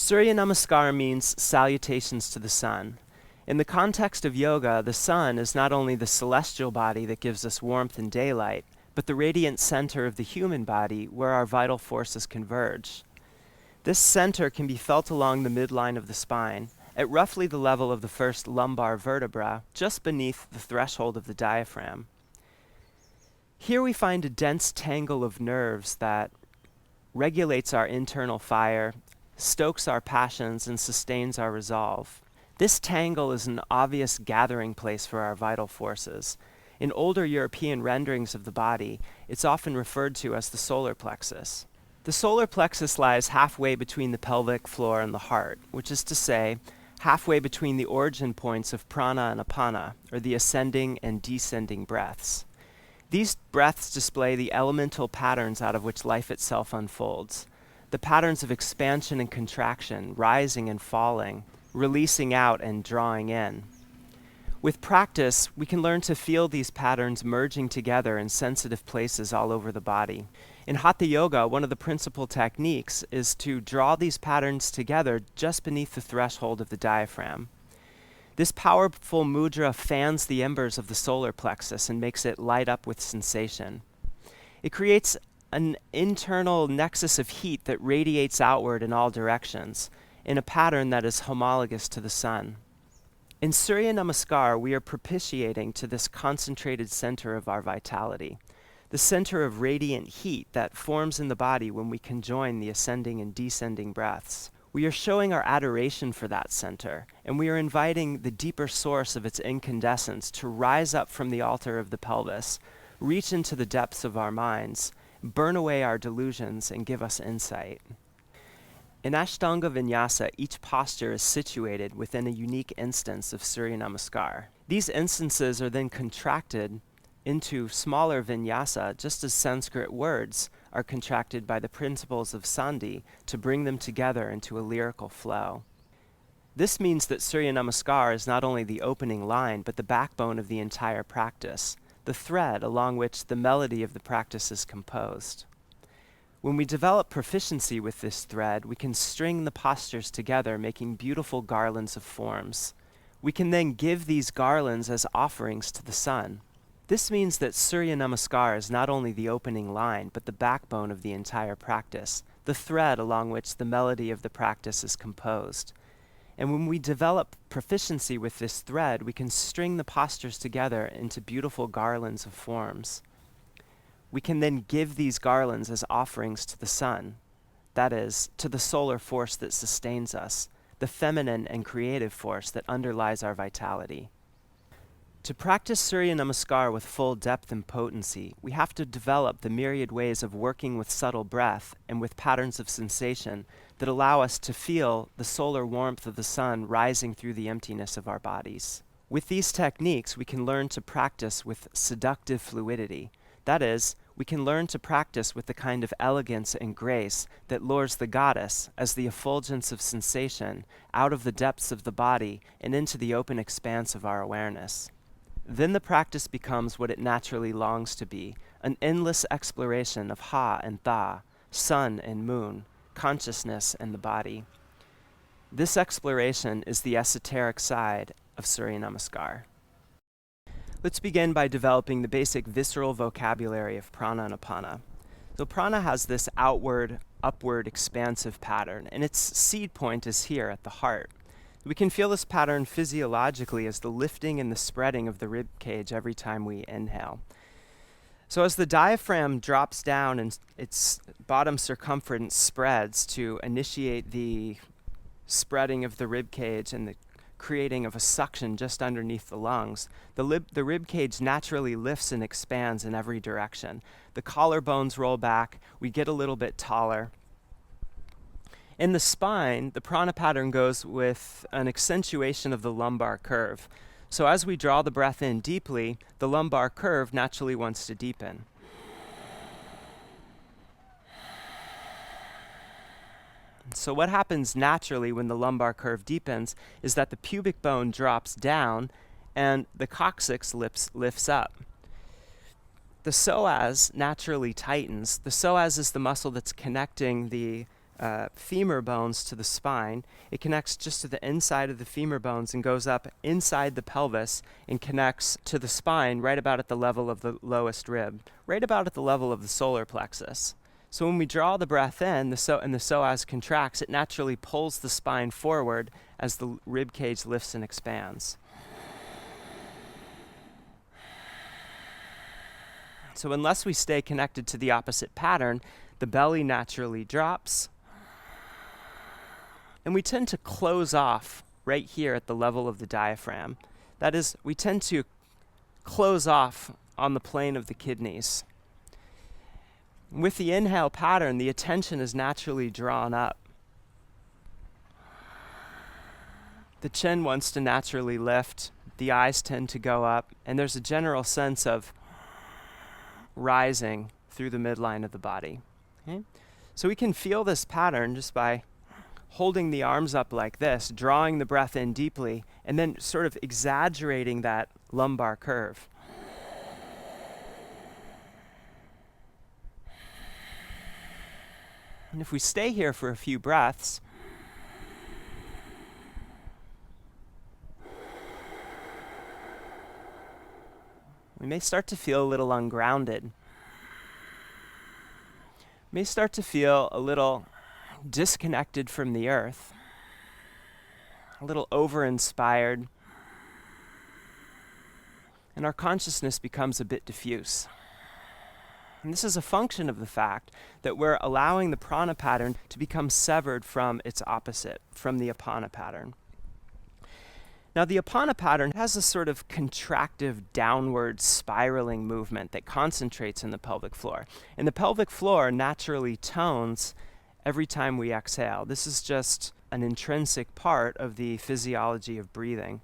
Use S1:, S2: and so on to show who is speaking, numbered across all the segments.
S1: Surya Namaskara means salutations to the sun. In the context of yoga, the sun is not only the celestial body that gives us warmth and daylight, but the radiant center of the human body where our vital forces converge. This center can be felt along the midline of the spine, at roughly the level of the first lumbar vertebra, just beneath the threshold of the diaphragm. Here we find a dense tangle of nerves that regulates our internal fire, stokes our passions, and sustains our resolve. This tangle is an obvious gathering place for our vital forces. In older European renderings of the body, it's often referred to as the solar plexus. The solar plexus lies halfway between the pelvic floor and the heart, which is to say, halfway between the origin points of prana and apana, or the ascending and descending breaths. These breaths display the elemental patterns out of which life itself unfolds, the patterns of expansion and contraction, rising and falling, releasing out and drawing in. With practice, we can learn to feel these patterns merging together in sensitive places all over the body. In Hatha Yoga, one of the principal techniques is to draw these patterns together just beneath the threshold of the diaphragm. This powerful mudra fans the embers of the solar plexus and makes it light up with sensation. It creates an internal nexus of heat that radiates outward in all directions, in a pattern that is homologous to the sun. In Surya Namaskar, we are propitiating to this concentrated center of our vitality, the center of radiant heat that forms in the body when we conjoin the ascending and descending breaths. We are showing our adoration for that center, and we are inviting the deeper source of its incandescence to rise up from the altar of the pelvis, reach into the depths of our minds, burn away our delusions, and give us insight. In Ashtanga Vinyasa, each posture is situated within a unique instance of Surya Namaskar. These instances are then contracted into smaller vinyasa, just as Sanskrit words are contracted by the principles of sandhi to bring them together into a lyrical flow. This means that Surya Namaskar is not only the opening line, but the backbone of the entire practice, the thread along which the melody of the practice is composed. When we develop proficiency with this thread, we can string the postures together, making beautiful garlands of forms. We can then give these garlands as offerings to the sun. This means that Surya Namaskar is not only the opening line, but the backbone of the entire practice, the thread along which the melody of the practice is composed. And when we develop proficiency with this thread, we can string the postures together into beautiful garlands of forms. We can then give these garlands as offerings to the sun, that is, to the solar force that sustains us, the feminine and creative force that underlies our vitality. To practice Surya Namaskar with full depth and potency, we have to develop the myriad ways of working with subtle breath and with patterns of sensation that allow us to feel the solar warmth of the sun rising through the emptiness of our bodies. With these techniques, we can learn to practice with seductive fluidity. That is, we can learn to practice with the kind of elegance and grace that lures the goddess, as the effulgence of sensation, out of the depths of the body and into the open expanse of our awareness. Then the practice becomes what it naturally longs to be, an endless exploration of Ha and Tha, sun and moon, consciousness and the body. This exploration is the esoteric side of Surya Namaskar. Let's begin by developing the basic visceral vocabulary of prana and apana. So prana has this outward, upward, expansive pattern, and its seed point is here at the heart. We can feel this pattern physiologically as the lifting and the spreading of the rib cage every time we inhale. So as the diaphragm drops down and its bottom circumference spreads to initiate the spreading of the rib cage and the creating of a suction just underneath the lungs, the rib cage naturally lifts and expands in every direction. The collarbones roll back, we get a little bit taller. In the spine, the prana pattern goes with an accentuation of the lumbar curve. So as we draw the breath in deeply, the lumbar curve naturally wants to deepen. So what happens naturally when the lumbar curve deepens is that the pubic bone drops down and the coccyx lifts up. The psoas naturally tightens. The psoas is the muscle that's connecting the femur bones to the spine. It connects just to the inside of the femur bones and goes up inside the pelvis and connects to the spine right about at the level of the lowest rib, right about at the level of the solar plexus. So when we draw the breath in, and the psoas contracts, it naturally pulls the spine forward as the rib cage lifts and expands. So unless we stay connected to the opposite pattern, the belly naturally drops, and we tend to close off right here at the level of the diaphragm. That is, we tend to close off on the plane of the kidneys. With the inhale pattern, the attention is naturally drawn up. The chin wants to naturally lift, the eyes tend to go up, and there's a general sense of rising through the midline of the body. Okay? So we can feel this pattern just by holding the arms up like this, drawing the breath in deeply, and then sort of exaggerating that lumbar curve. And if we stay here for a few breaths, we may start to feel a little ungrounded. May start to feel a little disconnected from the earth, a little over-inspired, and our consciousness becomes a bit diffuse. And this is a function of the fact that we're allowing the prana pattern to become severed from its opposite, from the apana pattern. Now, the apana pattern has a sort of contractive downward spiraling movement that concentrates in the pelvic floor. And the pelvic floor naturally tones every time we exhale. This is just an intrinsic part of the physiology of breathing.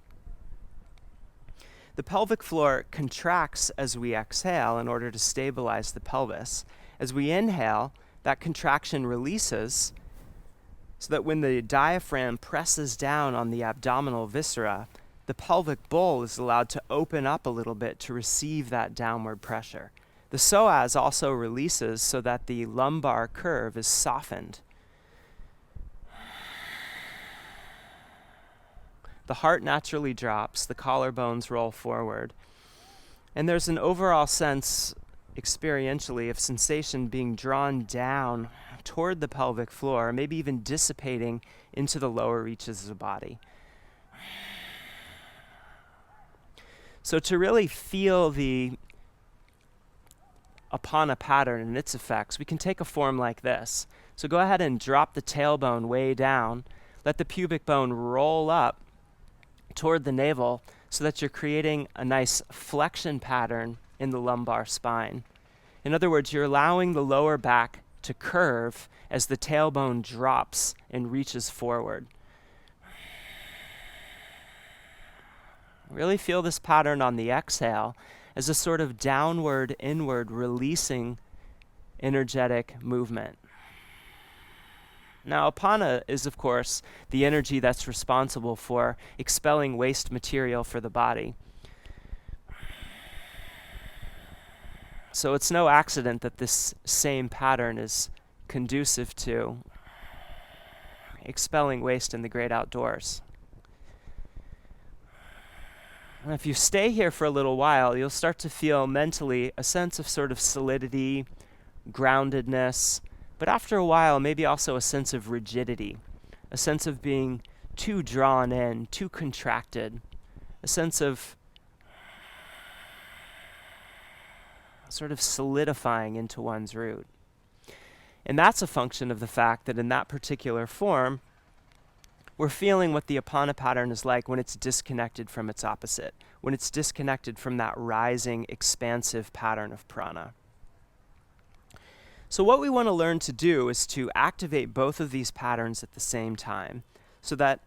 S1: The pelvic floor contracts as we exhale in order to stabilize the pelvis. As we inhale, that contraction releases so that when the diaphragm presses down on the abdominal viscera, the pelvic bowl is allowed to open up a little bit to receive that downward pressure. The psoas also releases so that the lumbar curve is softened. The heart naturally drops, the collarbones roll forward, and there's an overall sense, experientially, of sensation being drawn down toward the pelvic floor, maybe even dissipating into the lower reaches of the body. So to really feel the apana pattern and its effects, we can take a form like this. So go ahead and drop the tailbone way down, let the pubic bone roll up toward the navel so that you're creating a nice flexion pattern in the lumbar spine. In other words, you're allowing the lower back to curve as the tailbone drops and reaches forward. Really feel this pattern on the exhale as a sort of downward, inward, releasing energetic movement. Now, apana is, of course, the energy that's responsible for expelling waste material for the body. So it's no accident that this same pattern is conducive to expelling waste in the great outdoors. And if you stay here for a little while, you'll start to feel mentally a sense of sort of solidity, groundedness, but after a while, maybe also a sense of rigidity, a sense of being too drawn in, too contracted, a sense of sort of solidifying into one's root. And that's a function of the fact that in that particular form, we're feeling what the apana pattern is like when it's disconnected from its opposite, when it's disconnected from that rising, expansive pattern of prana. So what we want to learn to do is to activate both of these patterns at the same time so that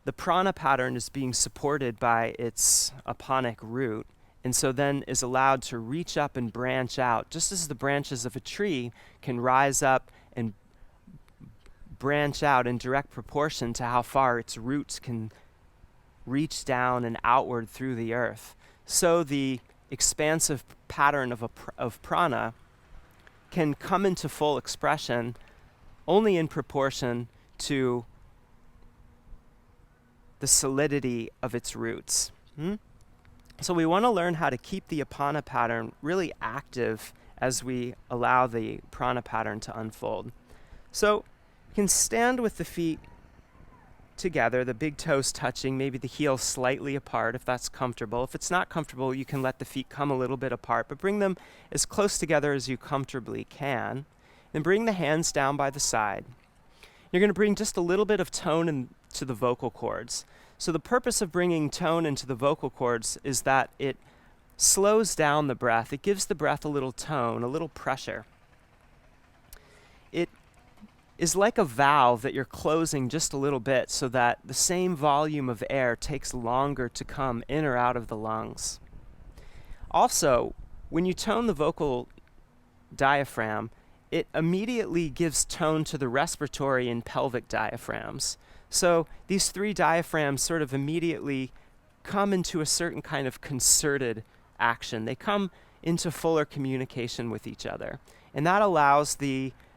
S1: the prana pattern is being supported by its aponic root, and so then is allowed to reach up and branch out, just as the branches of a tree can rise up and branch out in direct proportion to how far its roots can reach down and outward through the earth. So the expansive pattern of prana can come into full expression only in proportion to the solidity of its roots. So we want to learn how to keep the apana pattern really active as we allow the prana pattern to unfold. So you can stand with the feet together, the big toes touching, maybe the heels slightly apart if that's comfortable. If it's not comfortable, you can let the feet come a little bit apart, but bring them as close together as you comfortably can. Then bring the hands down by the side. You're going to bring just a little bit of tone into the vocal cords. So the purpose of bringing tone into the vocal cords is that it slows down the breath. It gives the breath a little tone, a little pressure. It is like a valve that you're closing just a little bit so that the same volume of air takes longer to come in or out of the lungs. Also, when you tone the vocal diaphragm, it immediately gives tone to the respiratory and pelvic diaphragms. So these three diaphragms sort of immediately come into a certain kind of concerted action. They come into fuller communication with each other. And that allows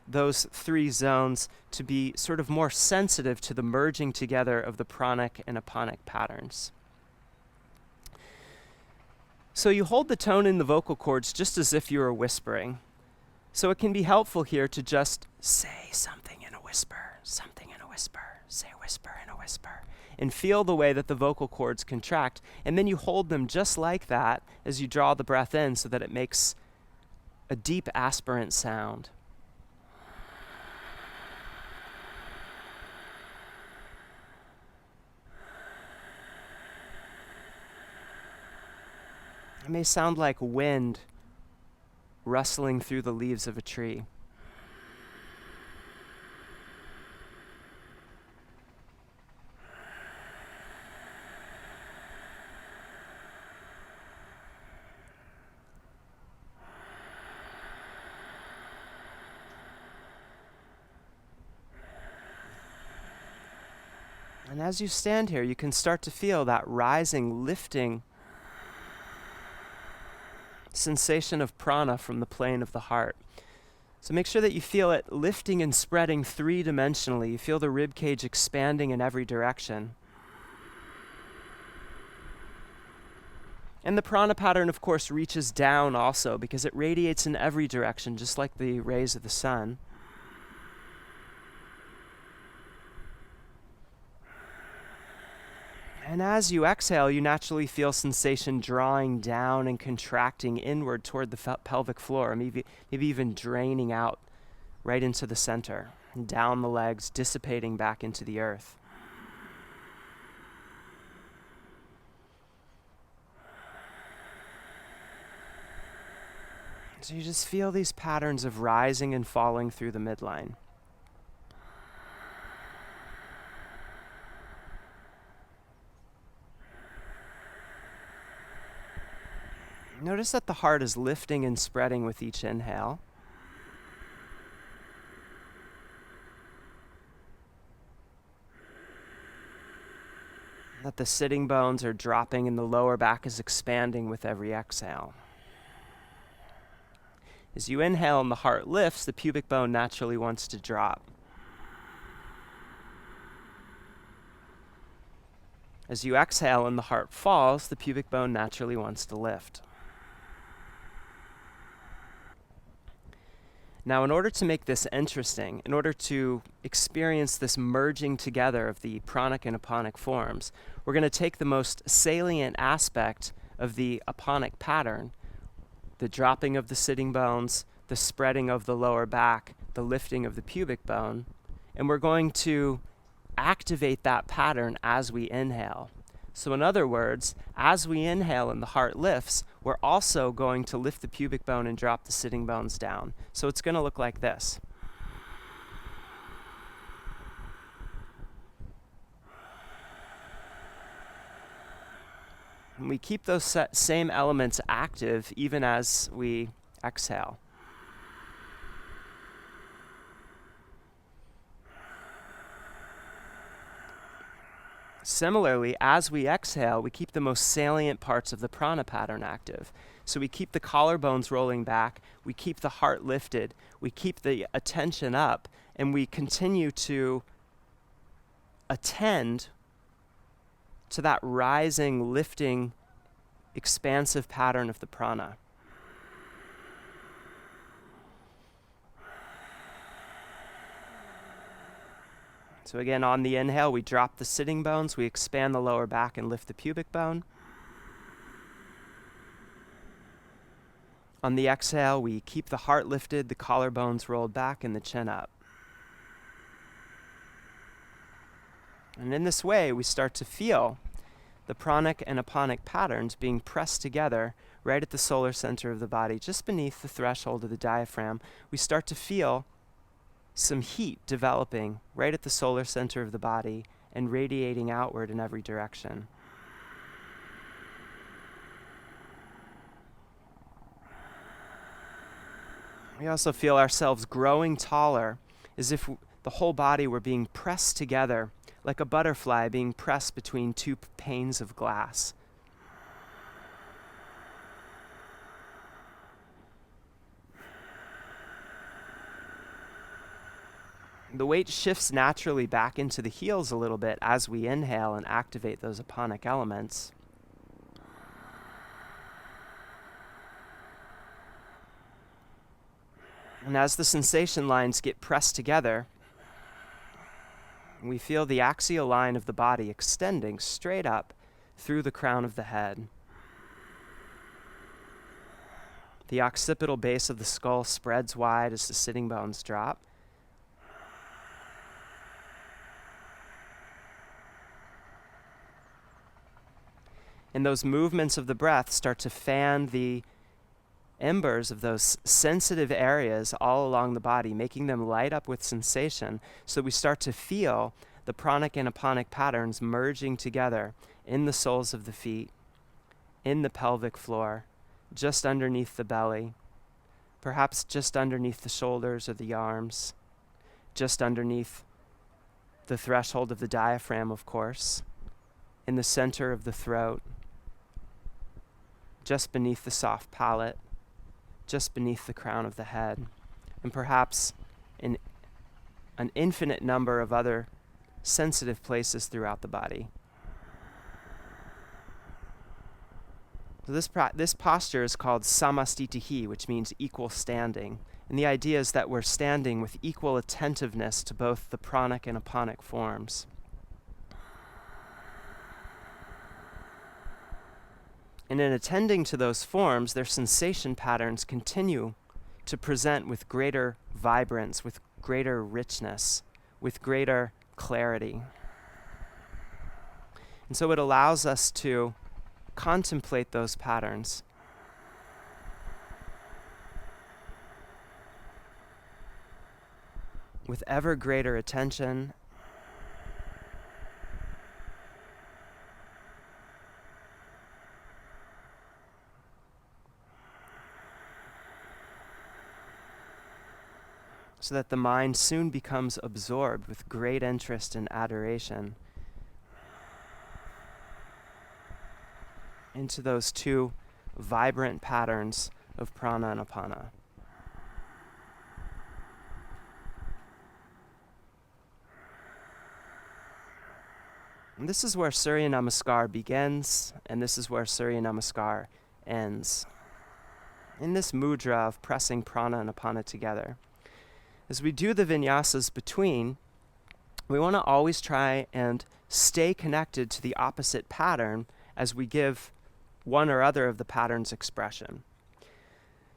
S1: those three zones to be sort of more sensitive to the merging together of the pranic and aponic patterns. So you hold the tone in the vocal cords just as if you were whispering. So it can be helpful here to just say something in a whisper, something in a whisper, say whisper in a whisper, and feel the way that the vocal cords contract. And then you hold them just like that as you draw the breath in so that it makes a deep aspirant sound. It may sound like wind rustling through the leaves of a tree. And as you stand here, you can start to feel that rising, lifting sensation of prana from the plane of the heart. So make sure that you feel it lifting and spreading three-dimensionally. You feel the rib cage expanding in every direction. And the prana pattern, of course, reaches down also because it radiates in every direction, just like the rays of the sun. And as you exhale, you naturally feel sensation drawing down and contracting inward toward the pelvic floor, maybe even draining out right into the center, and down the legs, dissipating back into the earth. So you just feel these patterns of rising and falling through the midline. Notice that the heart is lifting and spreading with each inhale. That the sitting bones are dropping and the lower back is expanding with every exhale. As you inhale and the heart lifts, the pubic bone naturally wants to drop. As you exhale and the heart falls, the pubic bone naturally wants to lift. Now, in order to make this interesting, in order to experience this merging together of the pranic and aponic forms, we're going to take the most salient aspect of the aponic pattern, the dropping of the sitting bones, the spreading of the lower back, the lifting of the pubic bone, and we're going to activate that pattern as we inhale. So in other words, as we inhale and the heart lifts, we're also going to lift the pubic bone and drop the sitting bones down. So it's going to look like this. And we keep those same elements active even as we exhale. Similarly, as we exhale, we keep the most salient parts of the prana pattern active. So we keep the collarbones rolling back, we keep the heart lifted, we keep the attention up, and we continue to attend to that rising, lifting, expansive pattern of the prana. So again, on the inhale, we drop the sitting bones, we expand the lower back and lift the pubic bone. On the exhale, we keep the heart lifted, the collarbones rolled back, and the chin up. And in this way, we start to feel the pranic and apanic patterns being pressed together right at the solar center of the body, just beneath the threshold of the diaphragm. We start to feel some heat developing right at the solar center of the body and radiating outward in every direction. We also feel ourselves growing taller, as if the whole body were being pressed together, like a butterfly being pressed between two panes of glass. The weight shifts naturally back into the heels a little bit as we inhale and activate those apanic elements. And as the sensation lines get pressed together, we feel the axial line of the body extending straight up through the crown of the head. The occipital base of the skull spreads wide as the sitting bones drop. And those movements of the breath start to fan the embers of those sensitive areas all along the body, making them light up with sensation. So we start to feel the pranic and apanic patterns merging together in the soles of the feet, in the pelvic floor, just underneath the belly, perhaps just underneath the shoulders or the arms, just underneath the threshold of the diaphragm, of course, in the center of the throat, just beneath the soft palate, just beneath the crown of the head, and perhaps in an infinite number of other sensitive places throughout the body. So this posture is called samastitihi, which means equal standing. And the idea is that we're standing with equal attentiveness to both the pranic and apanic forms. And in attending to those forms, their sensation patterns continue to present with greater vibrance, with greater richness, with greater clarity. And so it allows us to contemplate those patterns. With ever greater attention so that the mind soon becomes absorbed with great interest and adoration into those two vibrant patterns of prana and apana. And this is where Surya Namaskar begins, and this is where Surya Namaskar ends. In this mudra of pressing prana and apana together. As we do the vinyasas between, we want to always try and stay connected to the opposite pattern as we give one or other of the patterns expression.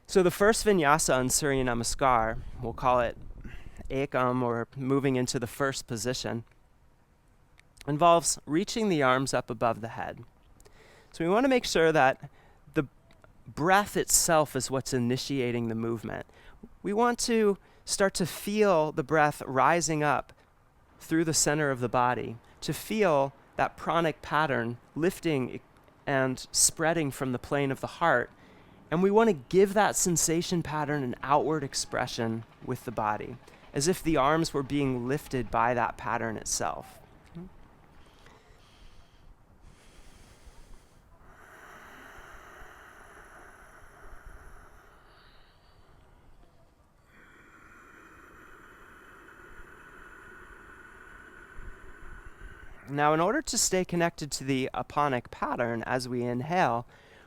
S1: So the first vinyasa on Surya Namaskar, we'll call it ekam, or moving into the first position, involves reaching the arms up above the head. So we want to make sure that the breath itself is what's initiating the movement. We want to start to feel the breath rising up through the center of the body, to feel that pranic pattern lifting and spreading from the plane of the heart. And we want to give that sensation pattern an outward expression with the body, as if the arms were being lifted by that pattern itself. Now, in order to stay connected to the aponic pattern as we inhale,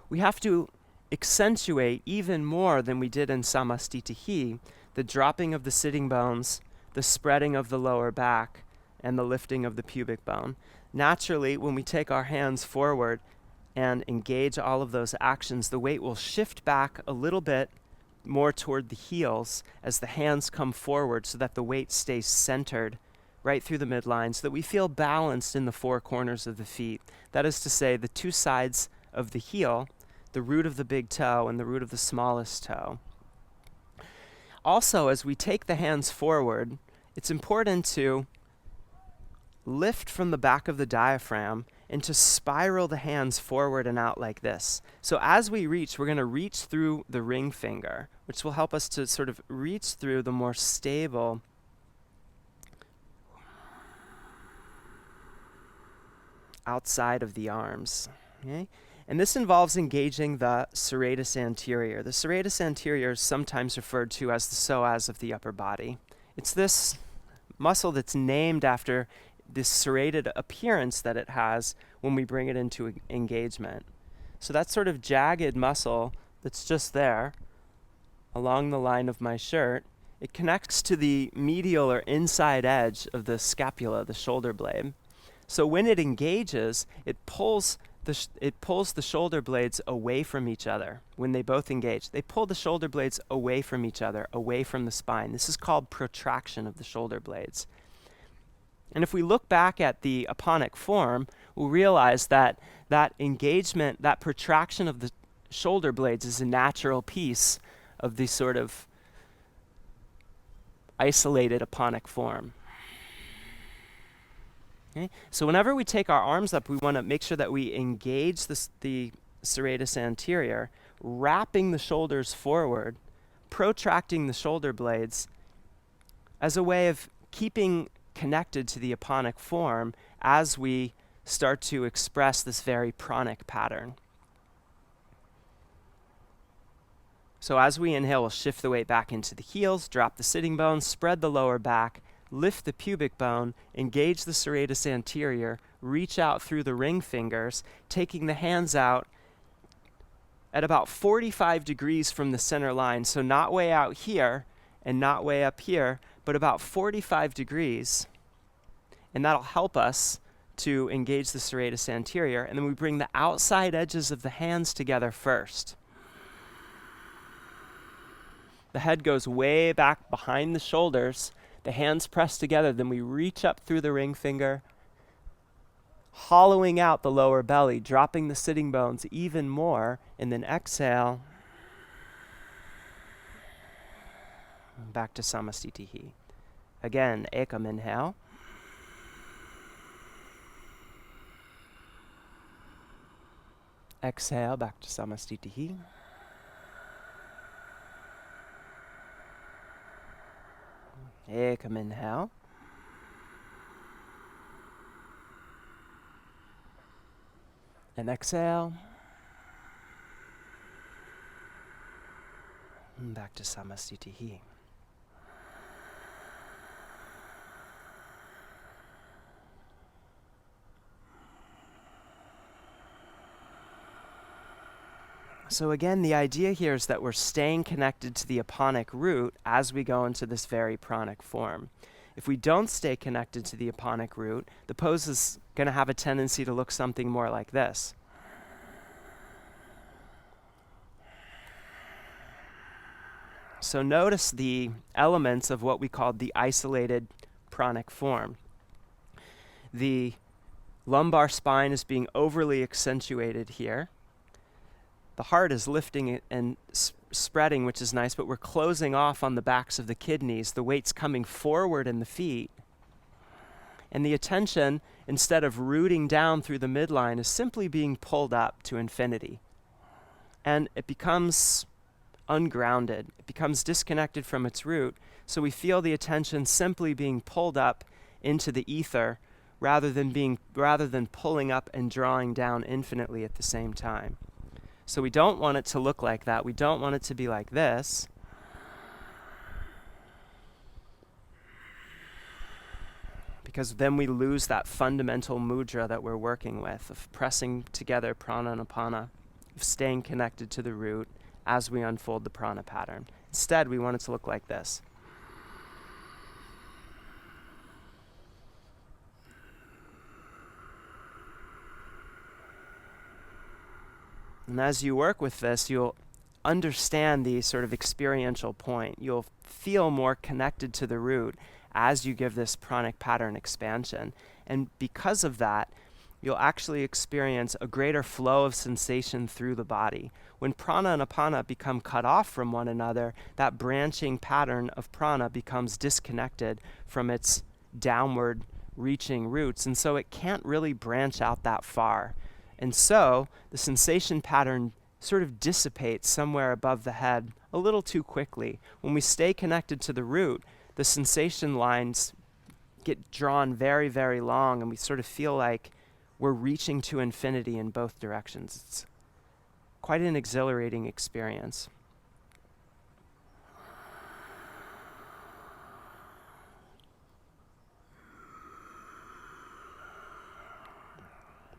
S1: we have to accentuate even more than we did in samastitihi, the dropping of the sitting bones, the spreading of the lower back, and the lifting of the pubic bone. Naturally, when we take our hands forward and engage all of those actions, the weight will shift back a little bit more toward the heels as the hands come forward so that the weight stays centered right through the midline so that we feel balanced in the four corners of the feet. That is to say, the two sides of the heel, the root of the big toe and the root of the smallest toe. Also, as we take the hands forward, it's important to lift from the back of the diaphragm and to spiral the hands forward and out like this. So as we reach, we're going to reach through the ring finger, which will help us to sort of reach through the more stable outside of the arms. Okay? And this involves engaging the serratus anterior. The serratus anterior is sometimes referred to as the psoas of the upper body. It's this muscle that's named after this serrated appearance that it has when we bring it into engagement. So that sort of jagged muscle that's just there along the line of my shirt, it connects to the medial or inside edge of the scapula, the shoulder blade. So when it engages, it pulls the shoulder blades away from each other. When they both engage, they pull the shoulder blades away from each other, away from the spine. This is called protraction of the shoulder blades. And if we look back at the aponic form, we'll realize that that engagement, that protraction of the shoulder blades is a natural piece of the sort of isolated aponic form. Okay? So whenever we take our arms up, we want to make sure that we engage the serratus anterior, wrapping the shoulders forward, protracting the shoulder blades as a way of keeping connected to the aponic form as we start to express this very pranic pattern. So as we inhale, we'll shift the weight back into the heels, drop the sitting bones, spread the lower back, lift the pubic bone, engage the serratus anterior, reach out through the ring fingers, taking the hands out at about 45 degrees from the center line. So not way out here and not way up here, but about 45 degrees. And that'll help us to engage the serratus anterior. And then we bring the outside edges of the hands together first. The head goes way back behind the shoulders. The hands press together. Then we reach up through the ring finger, hollowing out the lower belly, dropping the sitting bones even more. And then exhale. Back to samastitihi. Again, ekam inhale. Exhale, back to samastitihi. Ekam inhale. And exhale. And back to samastitihi. So again, the idea here is that we're staying connected to the aponic root as we go into this very pranic form. If we don't stay connected to the aponic root, the pose is going to have a tendency to look something more like this. So notice the elements of what we call the isolated pranic form. The lumbar spine is being overly accentuated here. The heart is lifting and spreading, which is nice, but we're closing off on the backs of the kidneys. The weight's coming forward in the feet. And the attention, instead of rooting down through the midline, is simply being pulled up to infinity. And it becomes ungrounded. It becomes disconnected from its root. So we feel the attention simply being pulled up into the ether rather than pulling up and drawing down infinitely at the same time. So we don't want it to look like that. We don't want it to be like this. because then we lose that fundamental mudra that we're working with, of pressing together prana and apana, of staying connected to the root as we unfold the prana pattern. Instead, we want it to look like this. And as you work with this, you'll understand the sort of experiential point. You'll feel more connected to the root as you give this pranic pattern expansion. And because of that, you'll actually experience a greater flow of sensation through the body. When prana and apana become cut off from one another, that branching pattern of prana becomes disconnected from its downward reaching roots, and so it can't really branch out that far. And so the sensation pattern sort of dissipates somewhere above the head a little too quickly. When we stay connected to the root, the sensation lines get drawn very, very long, and we sort of feel like we're reaching to infinity in both directions. It's quite an exhilarating experience.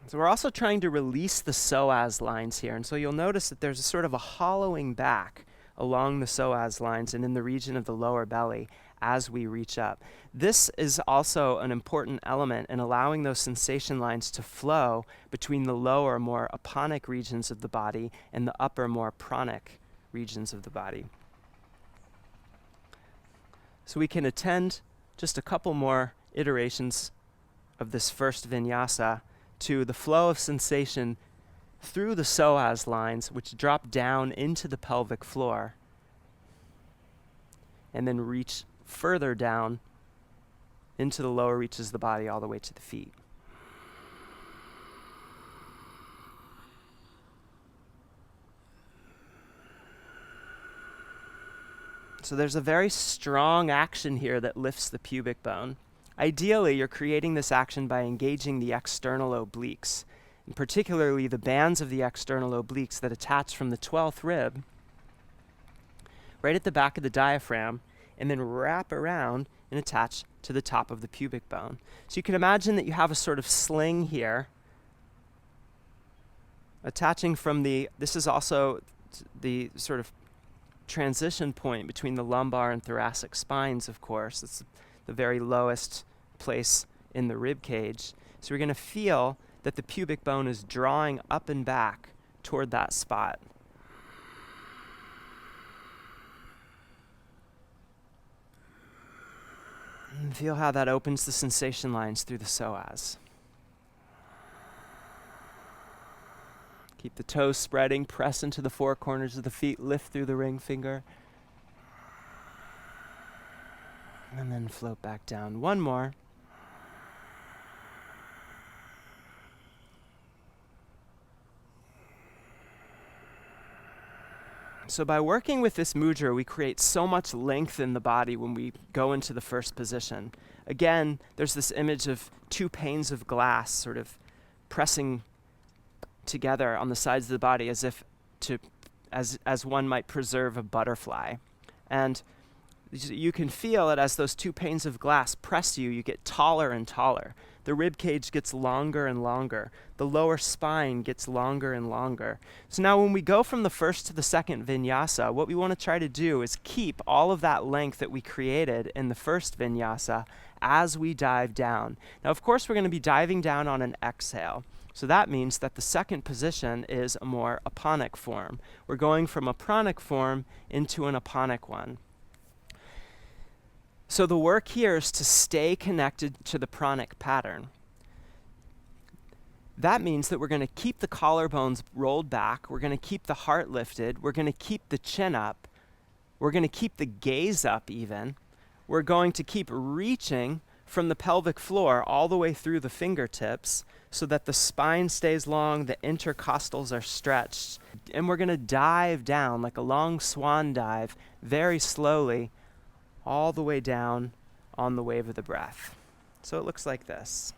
S1: So we're also trying to release the psoas lines here, and so you'll notice that there's a sort of a hollowing back along the psoas lines and in the region of the lower belly as we reach up. This is also an important element in allowing those sensation lines to flow between the lower, more aponic regions of the body and the upper, more pranic regions of the body. So we can attend just a couple more iterations of this first vinyasa to the flow of sensation through the psoas lines, which drop down into the pelvic floor and then reach further down into the lower reaches of the body all the way to the feet. So there's a very strong action here that lifts the pubic bone. Ideally, you're creating this action by engaging the external obliques, and particularly the bands of the external obliques that attach from the 12th rib right at the back of the diaphragm and then wrap around and attach to the top of the pubic bone. So you can imagine that you have a sort of sling here attaching from this is also the sort of transition point between the lumbar and thoracic spines, of course. It's the very lowest place in the rib cage. So we're going to feel that the pubic bone is drawing up and back toward that spot. And feel how that opens the sensation lines through the psoas. Keep the toes spreading, press into the four corners of the feet, lift through the ring finger. And then float back down. One more. So by working with this mudra, we create so much length in the body when we go into the first position. Again, there's this image of two panes of glass sort of pressing together on the sides of the body as if as one might preserve a butterfly. And you can feel it as those two panes of glass press you, you get taller and taller. The rib cage gets longer and longer. The lower spine gets longer and longer. So now when we go from the first to the second vinyasa, what we want to try to do is keep all of that length that we created in the first vinyasa as we dive down. Now, of course, we're going to be diving down on an exhale. So that means that the second position is a more aponic form. We're going from a pranic form into an aponic one. So the work here is to stay connected to the pranic pattern. That means that we're going to keep the collarbones rolled back, we're going to keep the heart lifted, we're going to keep the chin up, we're going to keep the gaze up even, we're going to keep reaching from the pelvic floor all the way through the fingertips so that the spine stays long, the intercostals are stretched, and we're going to dive down like a long swan dive very slowly all the way down on the wave of the breath. So it looks like this.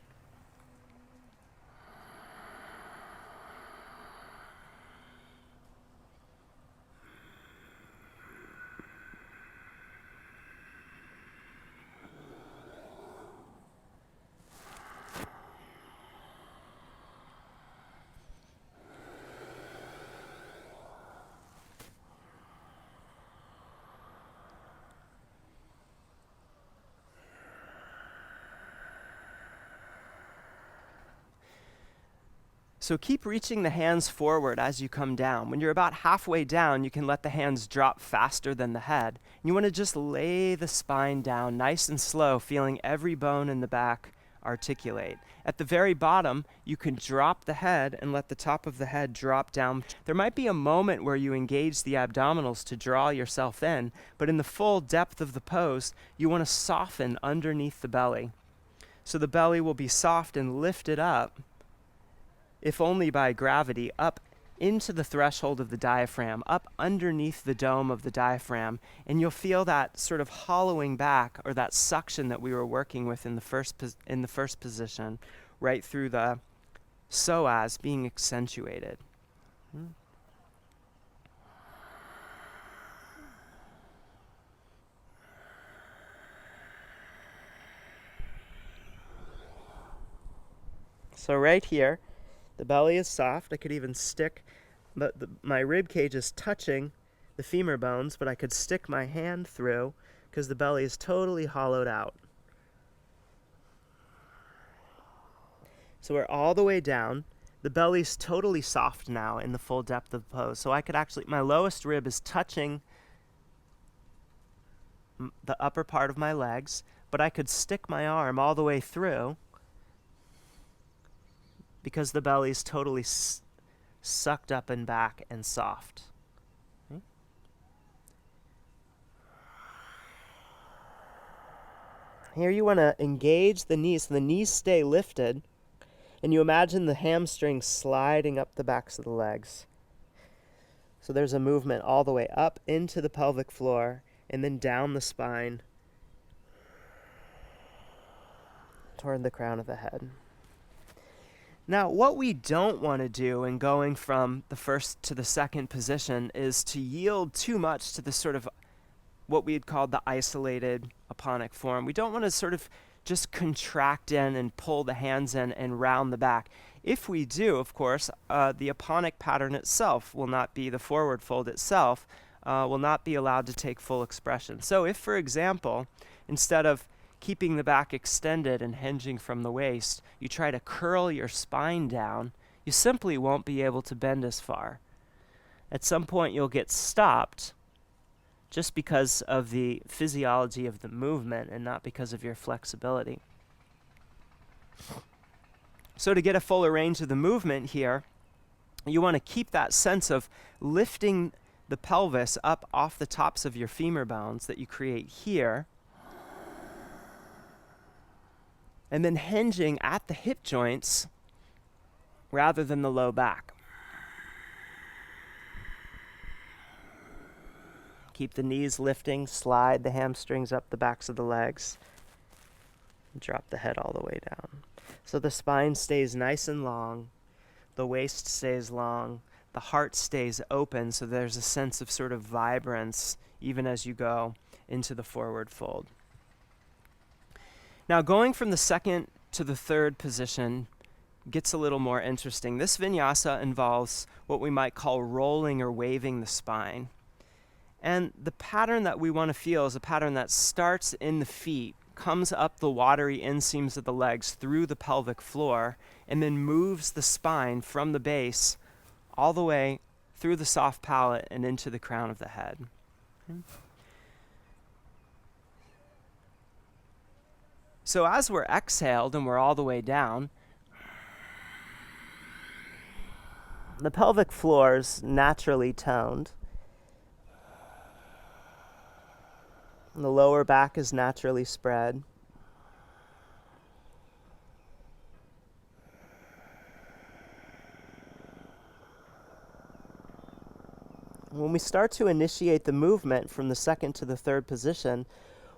S1: So keep reaching the hands forward as you come down. When you're about halfway down, you can let the hands drop faster than the head. You want to just lay the spine down nice and slow, feeling every bone in the back articulate. At the very bottom, you can drop the head and let the top of the head drop down. There might be a moment where you engage the abdominals to draw yourself in, but in the full depth of the pose, you want to soften underneath the belly. So the belly will be soft and lifted up, if only by gravity, up into the threshold of the diaphragm, up underneath the dome of the diaphragm, and you'll feel that sort of hollowing back, or that suction that we were working with in the first position, right through the psoas being accentuated. So right here, the belly is soft. I could even stick, my rib cage is touching the femur bones, but I could stick my hand through because the belly is totally hollowed out. So we're all the way down. The belly's totally soft now in the full depth of the pose. So I could actually, my lowest rib is touching the upper part of my legs, but I could stick my arm all the way through because the belly's totally sucked up and back and soft. Okay. Here you want to engage the knees, so the knees stay lifted, and you imagine the hamstrings sliding up the backs of the legs. So there's a movement all the way up into the pelvic floor and then down the spine toward the crown of the head. Now, what we don't want to do in going from the first to the second position is to yield too much to the sort of what we'd call the isolated aponic form. We don't want to sort of just contract in and pull the hands in and round the back. If we do, of course, the aponic pattern itself will not be, the forward fold itself will not be allowed to take full expression. So if, for example, instead of keeping the back extended and hinging from the waist, you try to curl your spine down, you simply won't be able to bend as far. At some point you'll get stopped just because of the physiology of the movement and not because of your flexibility. So to get a fuller range of the movement here, you want to keep that sense of lifting the pelvis up off the tops of your femur bones that you create here, and then hinging at the hip joints rather than the low back. Keep the knees lifting, slide the hamstrings up the backs of the legs, and drop the head all the way down. So the spine stays nice and long, the waist stays long, the heart stays open, so there's a sense of sort of vibrance even as you go into the forward fold. Now, going from the second to the third position gets a little more interesting. This vinyasa involves what we might call rolling or waving the spine. And the pattern that we want to feel is a pattern that starts in the feet, comes up the watery inseams of the legs through the pelvic floor, and then moves the spine from the base all the way through the soft palate and into the crown of the head. Okay. So as we're exhaled and we're all the way down, the pelvic floor is naturally toned. And the lower back is naturally spread. When we start to initiate the movement from the second to the third position,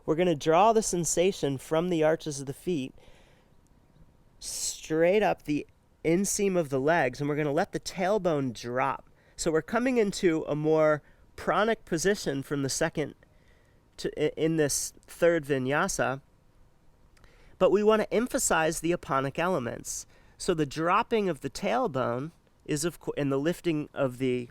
S1: we're going to draw the sensation from the arches of the feet straight up the inseam of the legs, and we're going to let the tailbone drop. So we're coming into a more pranic position from the second in this third vinyasa, but we want to emphasize the aponic elements. So the dropping of the tailbone is, of course, and the lifting of the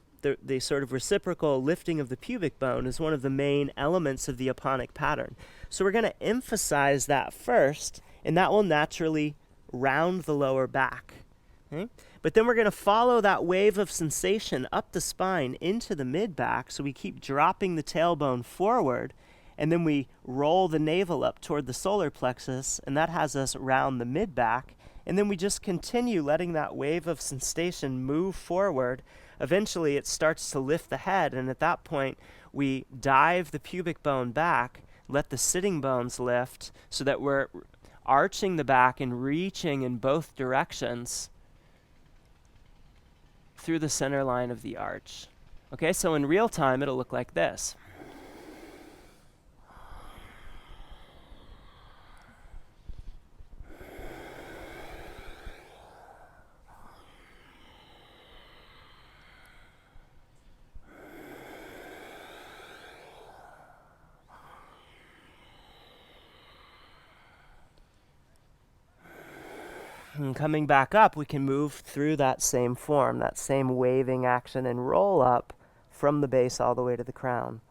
S1: sort of reciprocal lifting of the pubic bone is one of the main elements of the aponic pattern. So we're going to emphasize that first, and that will naturally round the lower back. Okay? But then we're going to follow that wave of sensation up the spine into the mid-back, so we keep dropping the tailbone forward, and then we roll the navel up toward the solar plexus, and that has us round the mid-back, and then we just continue letting that wave of sensation move forward. Eventually, it starts to lift the head, and at that point, we dive the pubic bone back, let the sitting bones lift, so that we're arching the back and reaching in both directions through the center line of the arch. Okay, so in real time, it'll look like this. And coming back up, we can move through that same form, that same waving action, and roll up from the base all the way to the crown.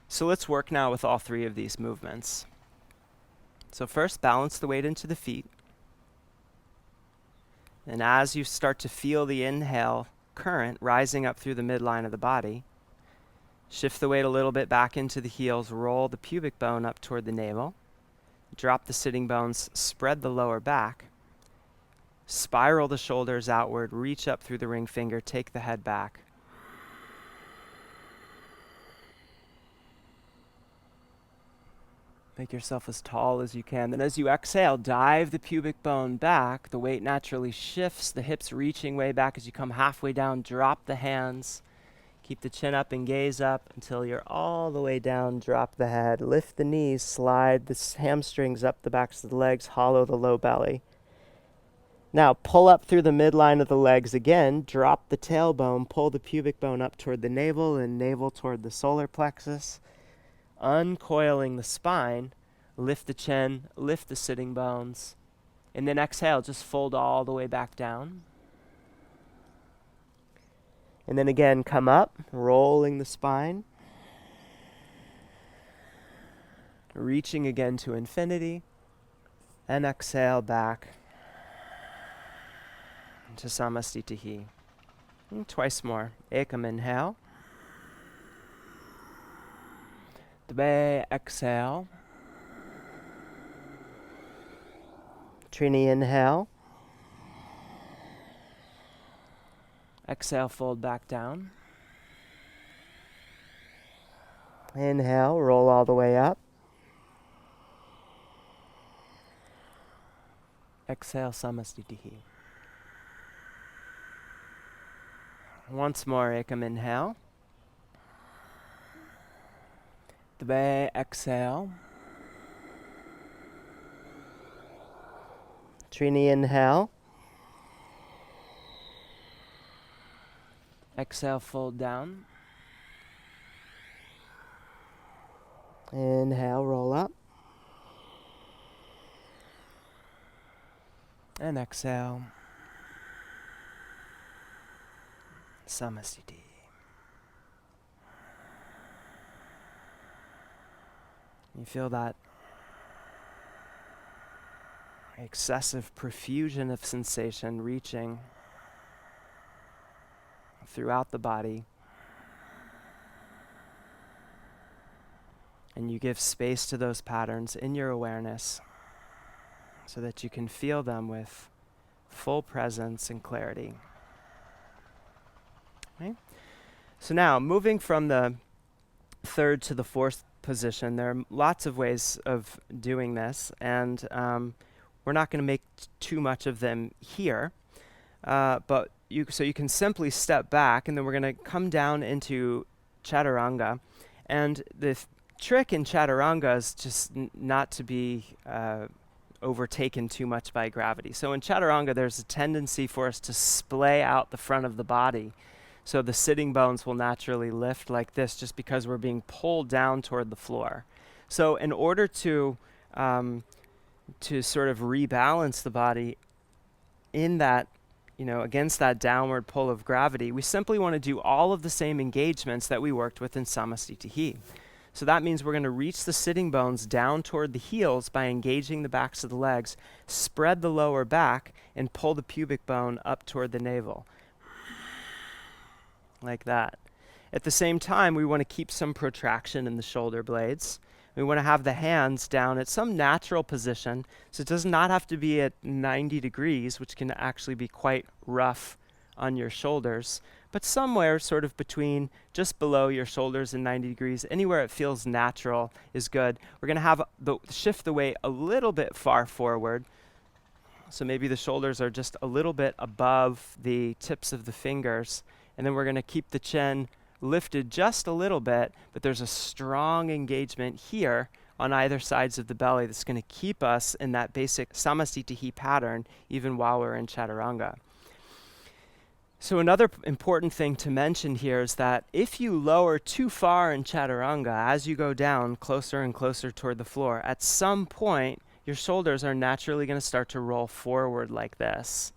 S1: So let's work now with all three of these movements. So first, balance the weight into the feet. And as you start to feel the inhale current rising up through the midline of the body, shift the weight a little bit back into the heels, roll the pubic bone up toward the navel, drop the sitting bones, spread the lower back, spiral the shoulders outward, reach up through the ring finger, take the head back. Make yourself as tall as you can. Then as you exhale, dive the pubic bone back. The weight naturally shifts, the hips reaching way back. As you come halfway down, drop the hands. Keep the chin up and gaze up until you're all the way down. Drop the head, lift the knees, slide the hamstrings up the backs of the legs, hollow the low belly. Now pull up through the midline of the legs again, drop the tailbone, pull the pubic bone up toward the navel and navel toward the solar plexus. Uncoiling the spine, lift the chin, lift the sitting bones, and then exhale, just fold all the way back down. And then again, come up, rolling the spine, reaching again to infinity, and exhale back to Samastitihi. And twice more. Ekam, inhale. Dve, exhale. Trini, inhale. Exhale, fold back down. Inhale, roll all the way up. Exhale, Samastitihi. Once more, Ekam, inhale. Dve, exhale. Trini, inhale. Exhale, fold down. Inhale, roll up. And exhale. Samastiti. You feel that excessive profusion of sensation reaching throughout the body. And you give space to those patterns in your awareness so that you can feel them with full presence and clarity. Okay? So now, moving from the third to the fourth position, there are lots of ways of doing this, and we're not going to make too much of them here, but you can simply step back, and then we're going to come down into Chaturanga. And the trick in Chaturanga is just not to be overtaken too much by gravity. So in Chaturanga, there's a tendency for us to splay out the front of the body. So the sitting bones will naturally lift like this just because we're being pulled down toward the floor. So in order to sort of rebalance the body in that against that downward pull of gravity, we simply want to do all of the same engagements that we worked with in Samastitihi. So that means we're going to reach the sitting bones down toward the heels by engaging the backs of the legs, spread the lower back, and pull the pubic bone up toward the navel. Like that. At the same time, we want to keep some protraction in the shoulder blades. We want to have the hands down at some natural position, so it does not have to be at 90 degrees, which can actually be quite rough on your shoulders, but somewhere sort of between just below your shoulders and 90 degrees, anywhere it feels natural is good. We're going to have shift the weight a little bit far forward, so maybe the shoulders are just a little bit above the tips of the fingers, and then we're going to keep the chin lifted just a little bit, but there's a strong engagement here on either sides of the belly that's going to keep us in that basic Samastitihi pattern even while we're in Chaturanga. So another important thing to mention here is that if you lower too far in Chaturanga as you go down closer and closer toward the floor, at some point your shoulders are naturally going to start to roll forward like this.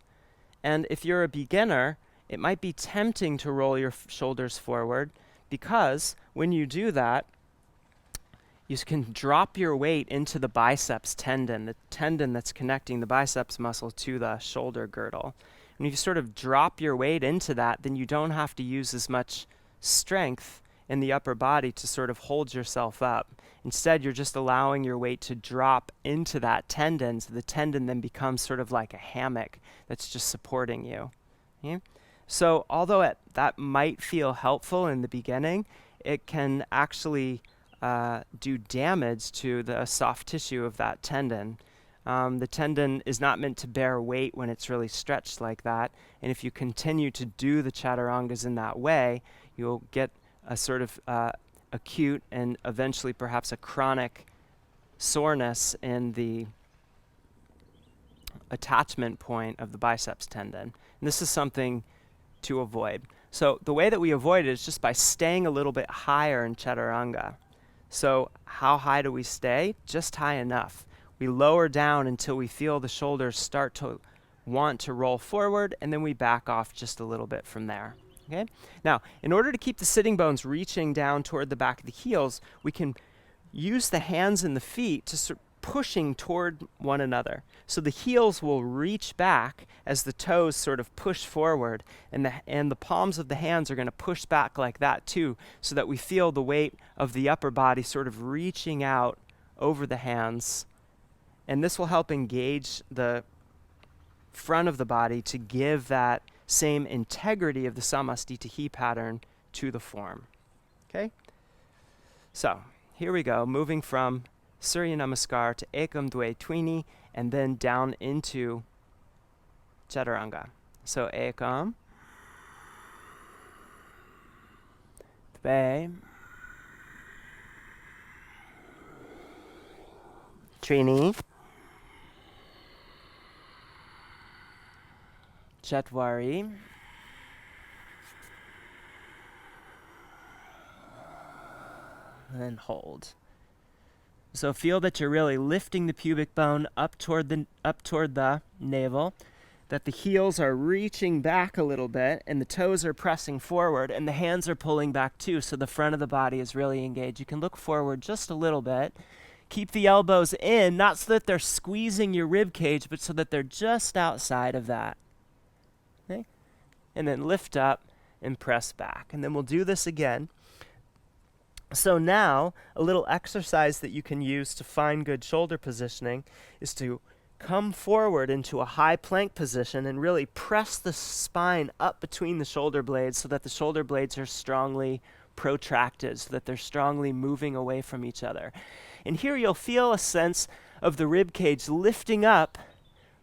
S1: And if you're a beginner, it might be tempting to roll your shoulders forward, because when you do that, you can drop your weight into the biceps tendon, the tendon that's connecting the biceps muscle to the shoulder girdle. And if you sort of drop your weight into that, then you don't have to use as much strength in the upper body to sort of hold yourself up. Instead, you're just allowing your weight to drop into that tendon, so the tendon then becomes sort of like a hammock that's just supporting you. Okay? So although that might feel helpful in the beginning, it can actually do damage to the soft tissue of that tendon. The tendon is not meant to bear weight when it's really stretched like that, and if you continue to do the Chaturangas in that way, you'll get a sort of acute and eventually perhaps a chronic soreness in the attachment point of the biceps tendon. And this is something to avoid. So the way that we avoid it is just by staying a little bit higher in Chaturanga. So how high do we stay? Just high enough. We lower down until we feel the shoulders start to want to roll forward, and then we back off just a little bit from there. Okay? Now, in order to keep the sitting bones reaching down toward the back of the heels, we can use the hands and the feet to pushing toward one another. So the heels will reach back as the toes sort of push forward, and the palms of the hands are going to push back like that too, so that we feel the weight of the upper body sort of reaching out over the hands. And this will help engage the front of the body to give that same integrity of the Samastitihi pattern to the form. Okay? So, here we go, moving from Surya Namaskar to Ekam Dve Twini, and then down into Chaturanga. So Ekam, Dve, Trini, Chatwari, and hold. So feel that you're really lifting the pubic bone up toward the navel, that the heels are reaching back a little bit, and the toes are pressing forward, and the hands are pulling back too, so the front of the body is really engaged. You can look forward just a little bit. Keep the elbows in, not so that they're squeezing your rib cage, but so that they're just outside of that. Okay? And then lift up and press back. And then we'll do this again. So now, a little exercise that you can use to find good shoulder positioning is to come forward into a high plank position and really press the spine up between the shoulder blades so that the shoulder blades are strongly protracted, so that they're strongly moving away from each other. And here you'll feel a sense of the rib cage lifting up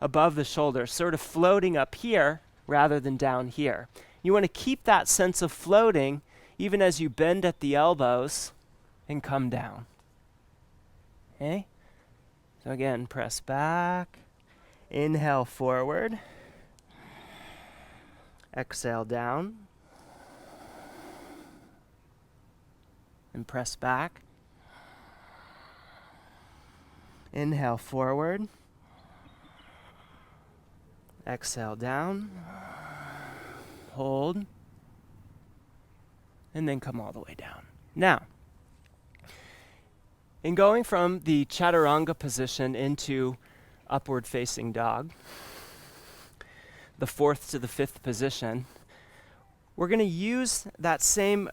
S1: above the shoulders, sort of floating up here rather than down here. You want to keep that sense of floating even as you bend at the elbows and come down. Okay? So again, press back, inhale forward, exhale down, and press back. Inhale forward, Exhale down. Hold. And then come all the way down. Now, in going from the Chaturanga position into upward facing dog, the fourth to the fifth position, we're going to use that same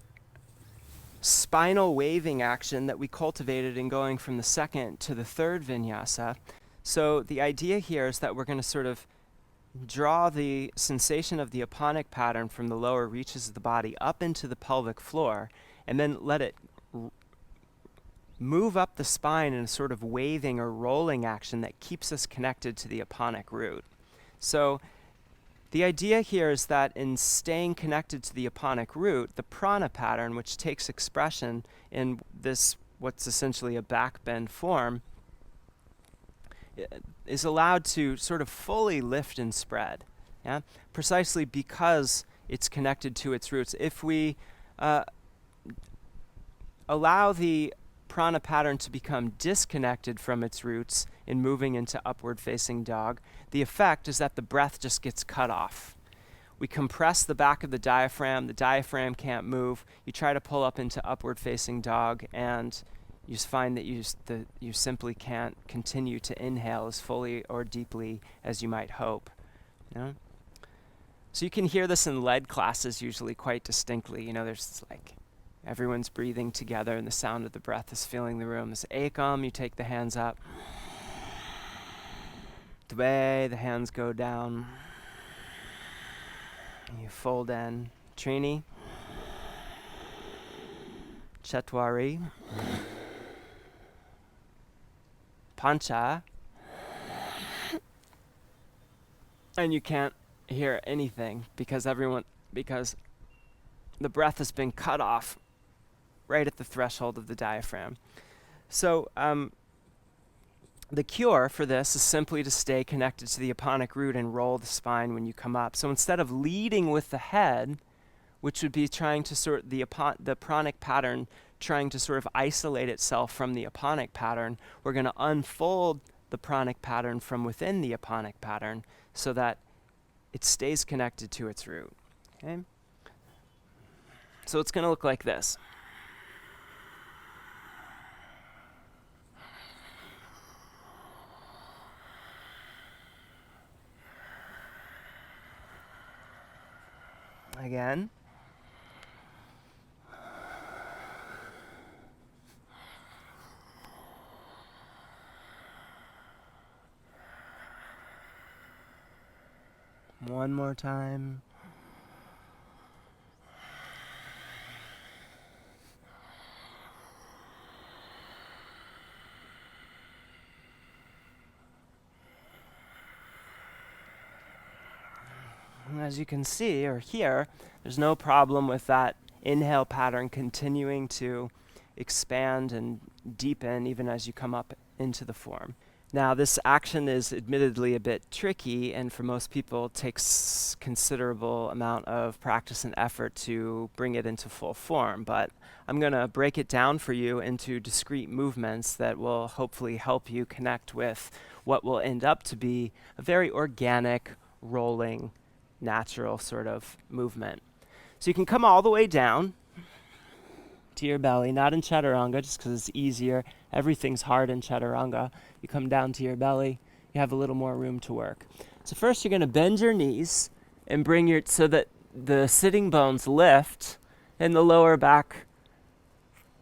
S1: spinal waving action that we cultivated in going from the second to the third vinyasa. So the idea here is that we're going to sort of draw the sensation of the aponic pattern from the lower reaches of the body up into the pelvic floor, and then let it move up the spine in a sort of waving or rolling action that keeps us connected to the aponic root. So the idea here is that in staying connected to the aponic root, the prana pattern, which takes expression in this, what's essentially a backbend form, is allowed to sort of fully lift and spread, yeah? Precisely because it's connected to its roots. If we allow the prana pattern to become disconnected from its roots in moving into upward facing dog, the effect is that the breath just gets cut off. We compress the back of the diaphragm can't move. You try to pull up into upward facing dog, and you find that you simply can't continue to inhale as fully or deeply as you might hope. You know? So you can hear this in lead classes usually quite distinctly. You know, there's like everyone's breathing together and the sound of the breath is filling the room. This ekam, you take the hands up. Dve, the hands go down. You fold in. Trini. Chatwari. Pancha. And you can't hear anything because the breath has been cut off right at the threshold of the diaphragm. So the cure for this is simply to stay connected to the aponic root and roll the spine when you come up. So instead of leading with the head, which would be trying to sort the pranic pattern, trying to sort of isolate itself from the aponic pattern, we're going to unfold the pranic pattern from within the aponic pattern so that it stays connected to its root. Okay? So it's going to look like this. Again. One more time. And as you can see or hear, there's no problem with that inhale pattern continuing to expand and deepen even as you come up into the form. Now, this action is admittedly a bit tricky, and for most people it takes considerable amount of practice and effort to bring it into full form, but I'm going to break it down for you into discrete movements that will hopefully help you connect with what will end up to be a very organic, rolling, natural sort of movement. So you can come all the way down to your belly, not in Chaturanga, just because it's easier. Everything's hard in Chaturanga. You come down to your belly, you have a little more room to work. So first you're going to bend your knees and bring so that the sitting bones lift and the lower back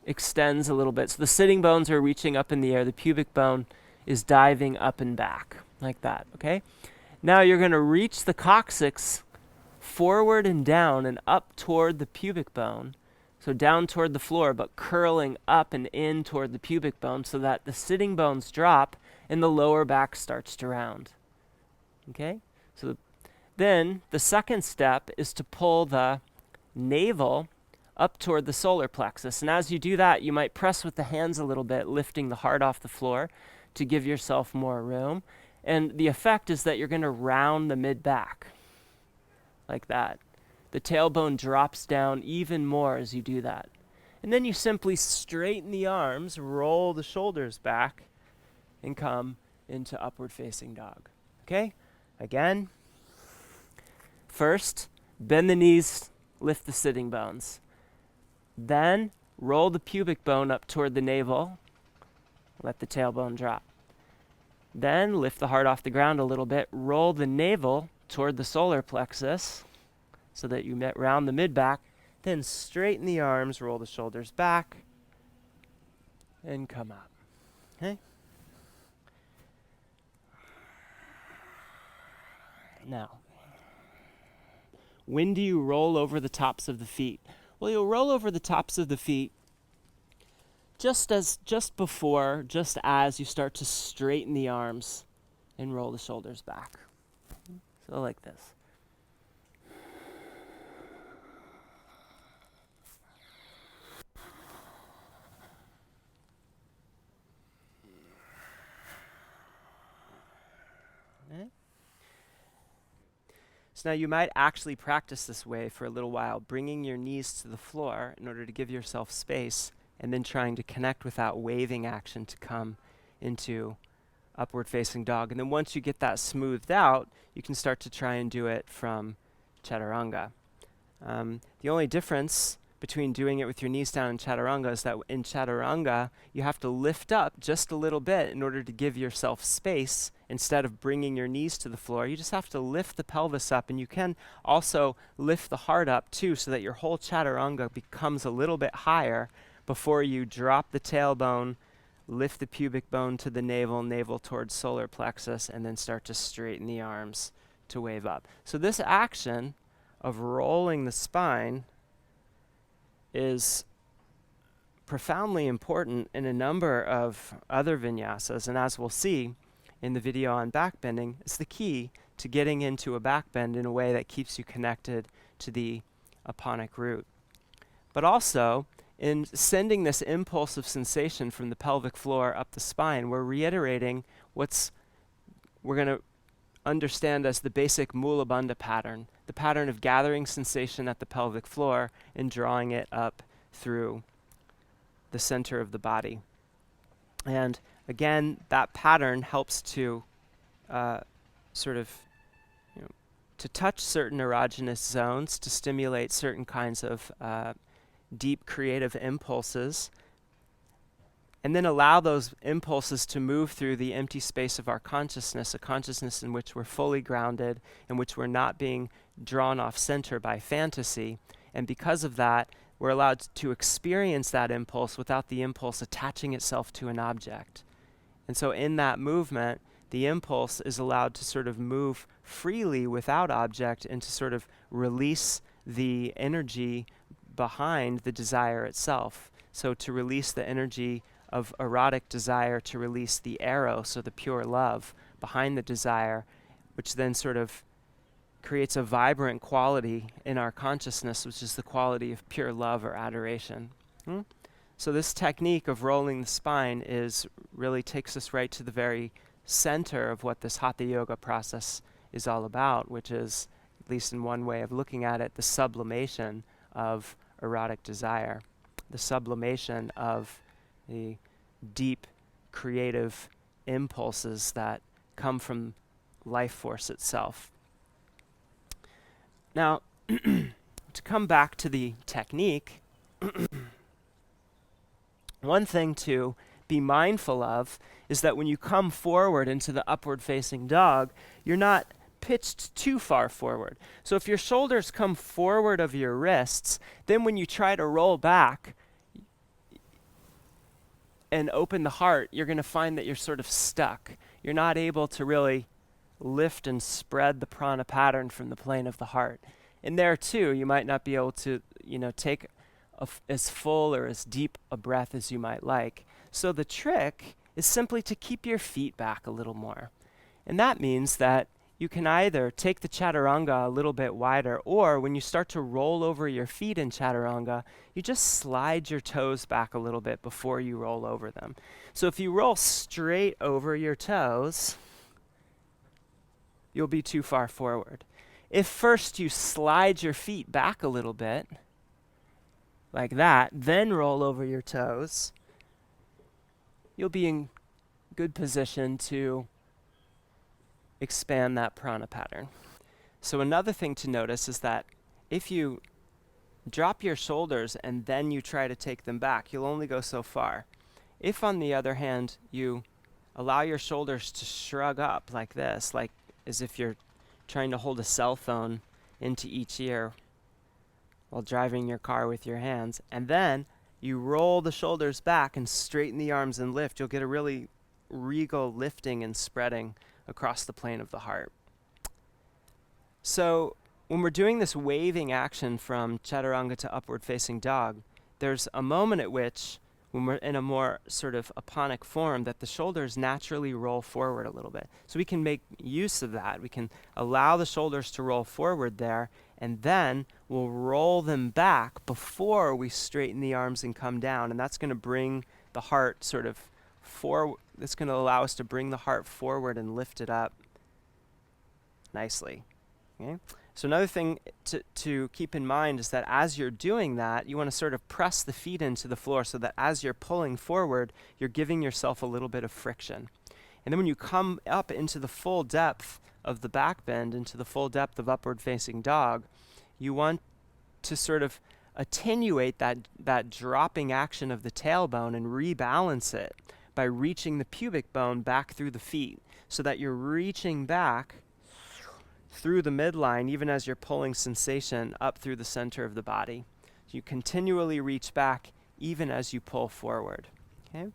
S1: extends a little bit. So the sitting bones are reaching up in the air. The pubic bone is diving up and back, like that, okay? Now you're going to reach the coccyx forward and down and up toward the pubic bone. So down toward the floor, but curling up and in toward the pubic bone so that the sitting bones drop and the lower back starts to round. Okay? So then the second step is to pull the navel up toward the solar plexus. And as you do that, you might press with the hands a little bit, lifting the heart off the floor to give yourself more room. And the effect is that you're going to round the mid-back, like that. The tailbone drops down even more as you do that. And then you simply straighten the arms, roll the shoulders back, and come into upward facing dog. Okay? Again. First, bend the knees, lift the sitting bones. Then, roll the pubic bone up toward the navel. Let the tailbone drop. Then, lift the heart off the ground a little bit. Roll the navel toward the solar plexus so that you round the mid-back. Then, straighten the arms, roll the shoulders back, and come up. Okay? Now, when do you roll over the tops of the feet? Well, you'll roll over the tops of the feet just as you start to straighten the arms and roll the shoulders back. So like this. Okay. So now you might actually practice this way for a little while, bringing your knees to the floor in order to give yourself space, and then trying to connect with that waving action to come into upward facing dog. And then once you get that smoothed out, you can start to try and do it from Chaturanga. The only difference between doing it with your knees down in Chaturanga is that in Chaturanga, you have to lift up just a little bit in order to give yourself space. Instead of bringing your knees to the floor, you just have to lift the pelvis up, and you can also lift the heart up too, so that your whole Chaturanga becomes a little bit higher before you drop the tailbone, lift the pubic bone to the navel towards solar plexus, and then start to straighten the arms to wave up. So this action of rolling the spine is profoundly important in a number of other vinyasas, and as we'll see in the video on backbending, it's the key to getting into a backbend in a way that keeps you connected to the aponic root. But also, in sending this impulse of sensation from the pelvic floor up the spine, we're reiterating we're going to understand as the basic Mula Bandha pattern, the pattern of gathering sensation at the pelvic floor and drawing it up through the center of the body. And again, that pattern helps to to touch certain erogenous zones, to stimulate certain kinds of deep creative impulses, and then allow those impulses to move through the empty space of our consciousness, a consciousness in which we're fully grounded, in which we're not being drawn off center by fantasy. And because of that, we're allowed to experience that impulse without the impulse attaching itself to an object. And so in that movement, the impulse is allowed to sort of move freely without object and to sort of release the energy behind the desire itself. So to release the energy of erotic desire, to release the eros, or the pure love, behind the desire, which then sort of creates a vibrant quality in our consciousness, which is the quality of pure love or adoration. So this technique of rolling the spine really takes us right to the very center of what this Hatha Yoga process is all about, which is, at least in one way of looking at it, the sublimation of erotic desire, the sublimation of the deep creative impulses that come from life force itself. Now, to come back to the technique, one thing to be mindful of is that when you come forward into the upward facing dog, you're not pitched too far forward. So if your shoulders come forward of your wrists, then when you try to roll back and open the heart, you're going to find that you're sort of stuck. You're not able to really lift and spread the prana pattern from the plane of the heart. And there too, you might not be able to, take as full or as deep a breath as you might like. So the trick is simply to keep your feet back a little more. And that means that you can either take the Chaturanga a little bit wider, or when you start to roll over your feet in Chaturanga, you just slide your toes back a little bit before you roll over them. So if you roll straight over your toes, you'll be too far forward. If first you slide your feet back a little bit, like that, then roll over your toes, you'll be in good position to expand that prana pattern. So another thing to notice is that if you drop your shoulders and then you try to take them back, you'll only go so far. If, on the other hand, you allow your shoulders to shrug up like this, like as if you're trying to hold a cell phone into each ear while driving your car with your hands, and then you roll the shoulders back and straighten the arms and lift, you'll get a really regal lifting and spreading across the plane of the heart. So when we're doing this waving action from Chaturanga to upward facing dog, there's a moment at which, when we're in a more sort of aponic form, that the shoulders naturally roll forward a little bit. So we can make use of that. We can allow the shoulders to roll forward there, and then we'll roll them back before we straighten the arms and come down. And that's going to bring the heart sort of forward. That's going to allow us to bring the heart forward and lift it up nicely. Okay? So another thing to keep in mind is that as you're doing that, you want to sort of press the feet into the floor so that as you're pulling forward, you're giving yourself a little bit of friction. And then when you come up into the full depth of the back bend, into the full depth of upward facing dog, you want to sort of attenuate that dropping action of the tailbone and rebalance it by reaching the pubic bone back through the feet, so that you're reaching back through the midline even as you're pulling sensation up through the center of the body. You continually reach back even as you pull forward. Okay?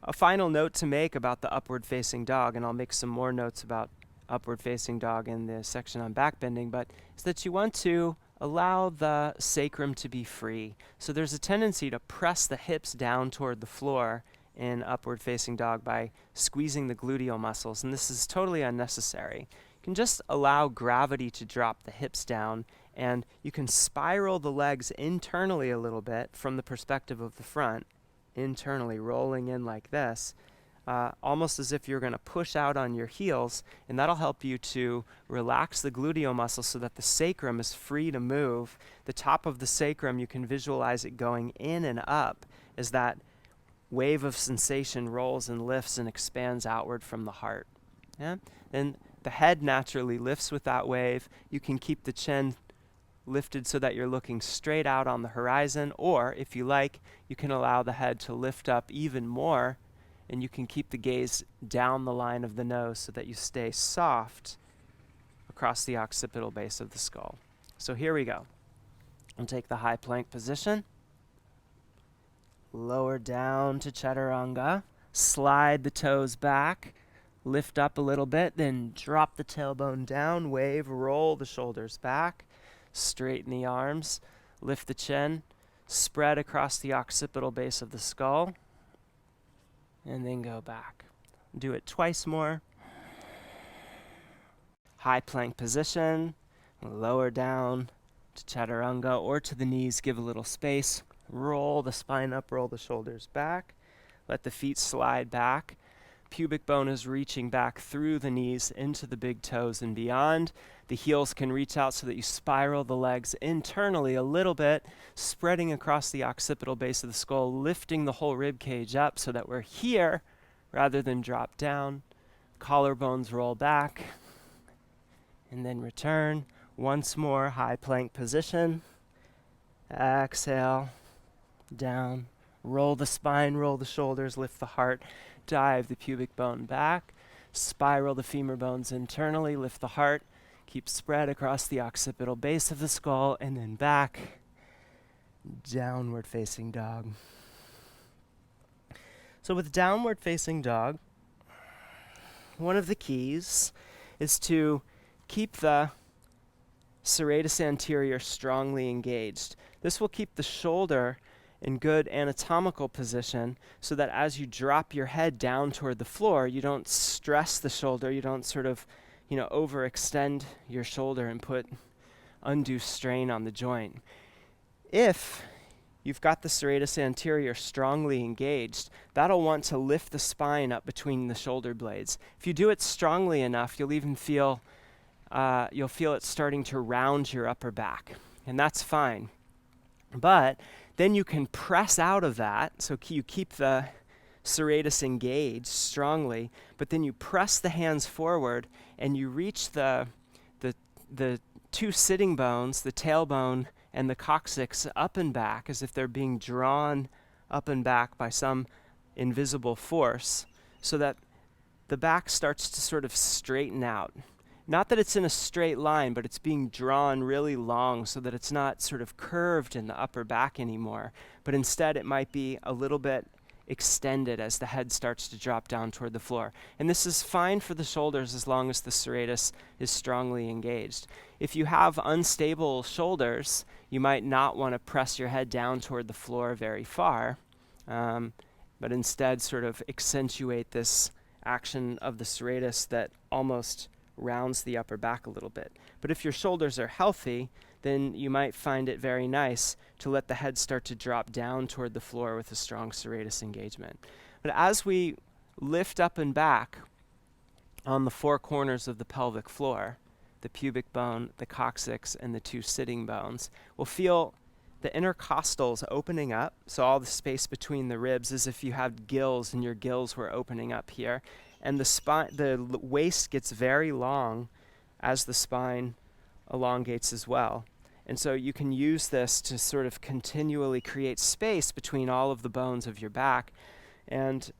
S1: A final note to make about the upward facing dog, and I'll make some more notes about upward facing dog in the section on back bending, but is that you want to allow the sacrum to be free. So there's a tendency to press the hips down toward the floor in upward facing dog by squeezing the gluteal muscles, and this is totally unnecessary. You can just allow gravity to drop the hips down, and you can spiral the legs internally a little bit from the perspective of the front, internally rolling in like this, almost as if you're going to push out on your heels, and that'll help you to relax the gluteal muscle so that the sacrum is free to move. The top of the sacrum, you can visualize it going in and up as that wave of sensation rolls and lifts and expands outward from the heart. Yeah? Then the head naturally lifts with that wave. You can keep the chin lifted so that you're looking straight out on the horizon, or if you like, you can allow the head to lift up even more, and you can keep the gaze down the line of the nose so that you stay soft across the occipital base of the skull. So here we go. We'll take the high plank position. Lower down to Chaturanga. Slide the toes back. Lift up a little bit, then drop the tailbone down, wave, roll the shoulders back, straighten the arms, lift the chin, spread across the occipital base of the skull, and then go back. Do it twice more. High plank position, lower down to Chaturanga or to the knees, give a little space, roll the spine up, roll the shoulders back, let the feet slide back. Pubic bone is reaching back through the knees into the big toes and beyond. The heels can reach out so that you spiral the legs internally a little bit, spreading across the occipital base of the skull, lifting the whole rib cage up so that we're here rather than drop down. Collarbones roll back and then return. Once more, high plank position. Exhale, down. Roll the spine, roll the shoulders, lift the heart, dive the pubic bone back, spiral the femur bones internally, lift the heart, keep spread across the occipital base of the skull, and then back, downward facing dog. So with downward facing dog, one of the keys is to keep the serratus anterior strongly engaged. This will keep the shoulder in good anatomical position so that as you drop your head down toward the floor, you don't stress the shoulder, you don't sort of, overextend your shoulder and put undue strain on the joint. If you've got the serratus anterior strongly engaged, that'll want to lift the spine up between the shoulder blades. If you do it strongly enough, you'll even feel it starting to round your upper back, and that's fine. But then you can press out of that, so you keep the serratus engaged strongly, but then you press the hands forward and you reach the the two sitting bones, the tailbone and the coccyx, up and back as if they're being drawn up and back by some invisible force, so that the back starts to sort of straighten out. Not that it's in a straight line, but it's being drawn really long so that it's not sort of curved in the upper back anymore, but instead it might be a little bit extended as the head starts to drop down toward the floor. And this is fine for the shoulders as long as the serratus is strongly engaged. If you have unstable shoulders, you might not want to press your head down toward the floor very far, but instead sort of accentuate this action of the serratus that almost rounds the upper back a little bit. But if your shoulders are healthy, then you might find it very nice to let the head start to drop down toward the floor with a strong serratus engagement. But as we lift up and back on the four corners of the pelvic floor, the pubic bone, the coccyx, and the two sitting bones, we'll feel the intercostals opening up, so all the space between the ribs, as if you had gills and your gills were opening up here. And the waist gets very long as the spine elongates as well. And so you can use this to sort of continually create space between all of the bones of your back, and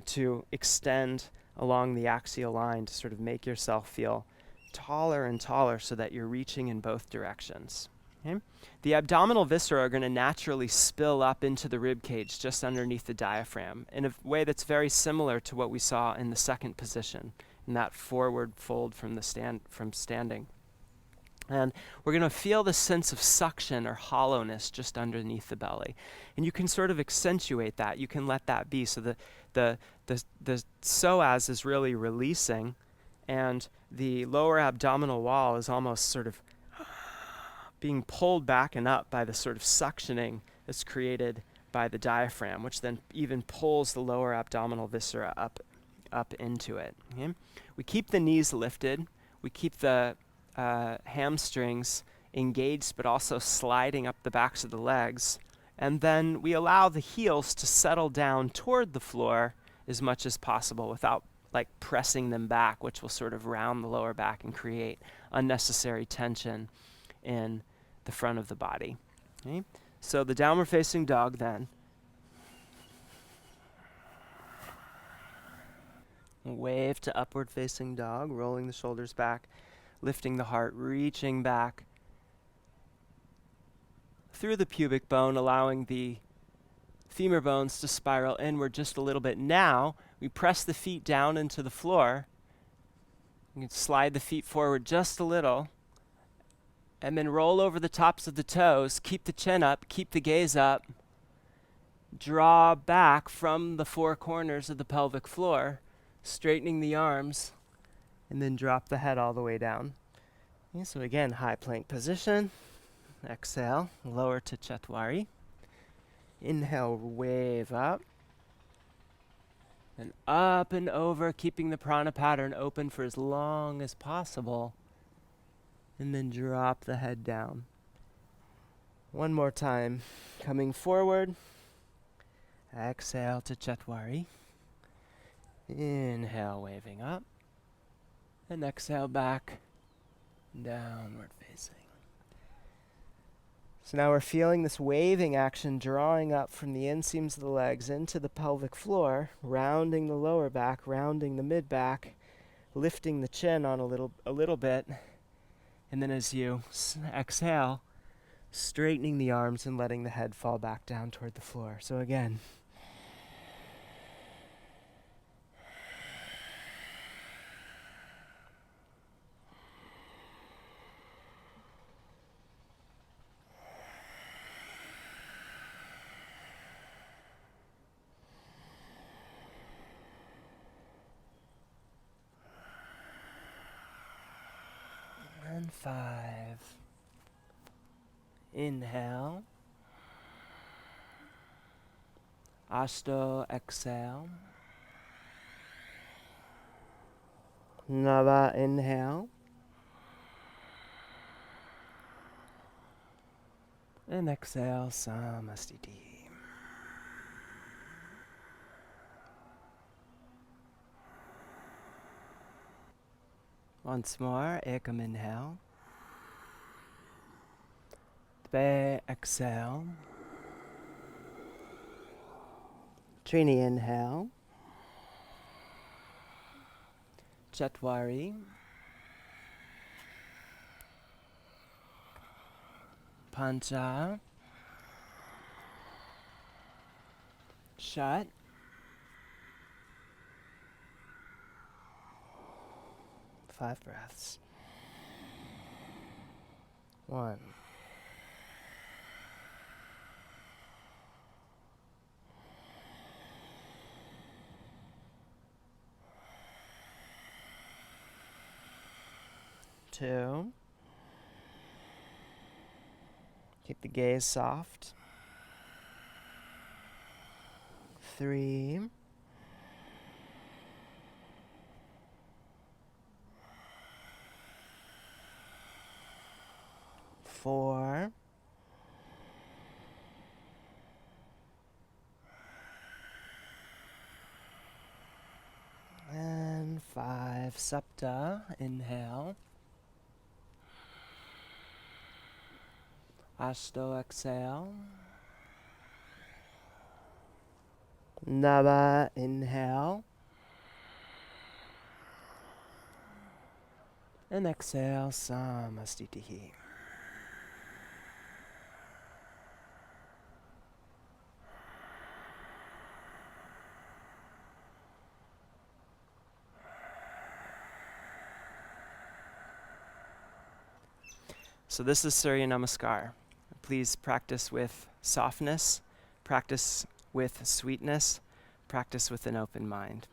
S1: to extend along the axial line to sort of make yourself feel taller and taller so that you're reaching in both directions. Okay? The abdominal viscera are going to naturally spill up into the rib cage just underneath the diaphragm in a way that's very similar to what we saw in the second position, in that forward fold from standing. And we're going to feel the sense of suction or hollowness just underneath the belly. And you can sort of accentuate that. You can let that be. So the psoas is really releasing, and the lower abdominal wall is almost sort of being pulled back and up by the sort of suctioning that's created by the diaphragm, which then even pulls the lower abdominal viscera up into it. Okay? We keep the knees lifted. We keep the hamstrings engaged, but also sliding up the backs of the legs. And then we allow the heels to settle down toward the floor as much as possible without pressing them back, which will sort of round the lower back and create unnecessary tension in the front of the body. Okay? So the downward facing dog then. Wave to upward facing dog, rolling the shoulders back, lifting the heart, reaching back through the pubic bone, allowing the femur bones to spiral inward just a little bit. Now, we press the feet down into the floor. You can slide the feet forward just a little, and then roll over the tops of the toes. Keep the chin up, keep the gaze up. Draw back from the four corners of the pelvic floor, straightening the arms, and then drop the head all the way down. Okay, so again, high plank position. Exhale, lower to Chatwari. Inhale, wave up. And up and over, keeping the prana pattern open for as long as possible. And then drop the head down. One more time. Coming forward. Exhale to Chatwari. Inhale, waving up. And exhale back. Downward facing. So now we're feeling this waving action drawing up from the inseams of the legs into the pelvic floor, rounding the lower back, rounding the mid back, lifting the chin on a little bit. And then as you exhale, straightening the arms and letting the head fall back down toward the floor. So again. And 5. Inhale. Ashto, exhale. Nava, inhale. And exhale, Samastiti. Once more, Ekam, inhale. Spe, exhale. Trini, inhale. Chatwari. Pancha. Shat. Five breaths. 1. 2. Keep the gaze soft. 3. 4. And 5. Sapta, inhale. Ashto, exhale. Nava, inhale. And exhale, Samastitihi. So this is Surya Namaskar. Please practice with softness, practice with sweetness, practice with an open mind.